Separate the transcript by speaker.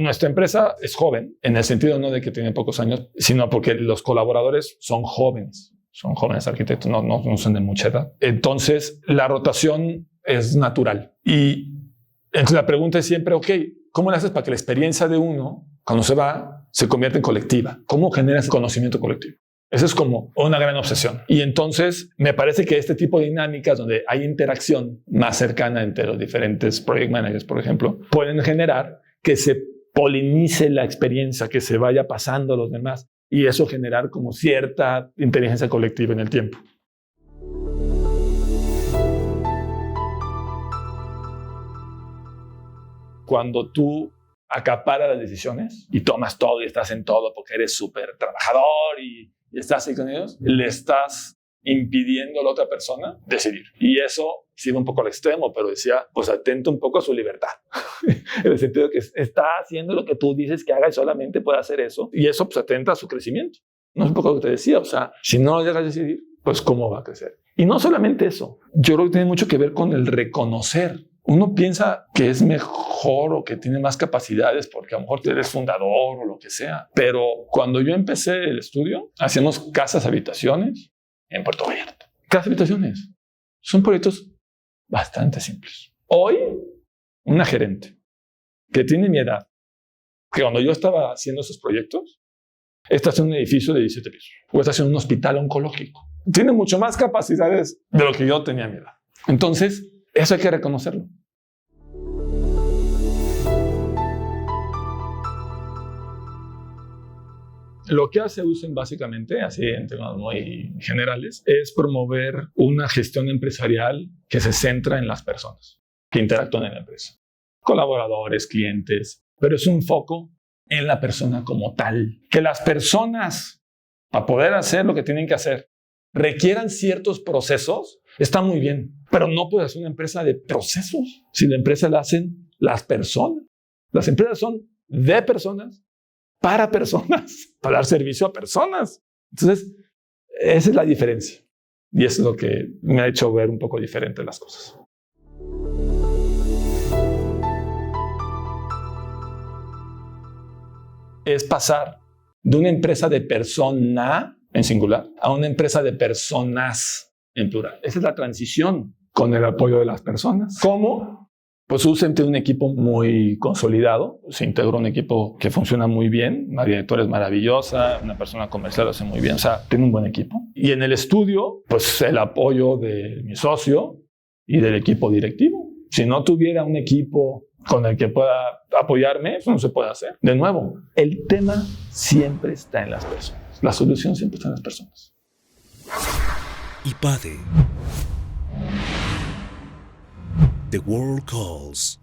Speaker 1: nuestra empresa es joven, en el sentido no de que tiene pocos años, sino porque los colaboradores son jóvenes. Son jóvenes arquitectos, no son de mucha edad. Entonces, la rotación es natural. Y entonces la pregunta es siempre, ok, ¿cómo le haces para que la experiencia de uno, cuando se va, se convierta en colectiva? ¿Cómo generas conocimiento colectivo? Esa es como una gran obsesión. Y entonces me parece que este tipo de dinámicas donde hay interacción más cercana entre los diferentes project managers, por ejemplo, pueden generar que se polinice la experiencia, que se vaya pasando a los demás y eso generar como cierta inteligencia colectiva en el tiempo. Cuando tú acaparas las decisiones y tomas todo y estás en todo porque eres súper trabajador y estás ahí con ellos, le estás impidiendo a la otra persona decidir. Y eso sí va un poco al extremo, pero decía, pues atenta un poco a su libertad. En el sentido de que está haciendo lo que tú dices que haga y solamente puede hacer eso. Y eso pues atenta a su crecimiento. No es un poco lo que te decía, o sea, si no lo dejas decidir, pues cómo va a crecer. Y no solamente eso, yo creo que tiene mucho que ver con el reconocer. Uno piensa que es mejor o que tiene más capacidades porque a lo mejor eres fundador o lo que sea. Pero cuando yo empecé el estudio, hacíamos casas habitaciones en Puerto Vallarta. Casas habitaciones. Son proyectos bastante simples. Hoy, una gerente que tiene mi edad, que cuando yo estaba haciendo esos proyectos, está haciendo un edificio de 17 pisos o está haciendo un hospital oncológico. Tiene mucho más capacidades de lo que yo tenía a mi edad. Entonces, eso hay que reconocerlo. Lo que hace Usen básicamente, así en temas muy generales, es promover una gestión empresarial que se centra en las personas que interactúan en la empresa. Colaboradores, clientes, pero es un foco en la persona como tal. Que las personas, para poder hacer lo que tienen que hacer, requieran ciertos procesos, está muy bien, pero no puede ser una empresa de procesos si la empresa la hacen las personas. Las empresas son de personas, para dar servicio a personas. Entonces, esa es la diferencia. Y eso es lo que me ha hecho ver un poco diferente las cosas. Es pasar de una empresa de persona en singular a una empresa de personas en plural. Esa es la transición con el apoyo de las personas. ¿Cómo? Pues Usen tiene un equipo muy consolidado, se integró un equipo que funciona muy bien, una directora es maravillosa, una persona comercial lo hace muy bien, o sea, tiene un buen equipo. Y en el estudio, pues el apoyo de mi socio y del equipo directivo. Si no tuviera un equipo con el que pueda apoyarme, eso no se puede hacer. De nuevo, el tema siempre está en las personas, la solución siempre está en las personas.
Speaker 2: IPADE. The World Calls.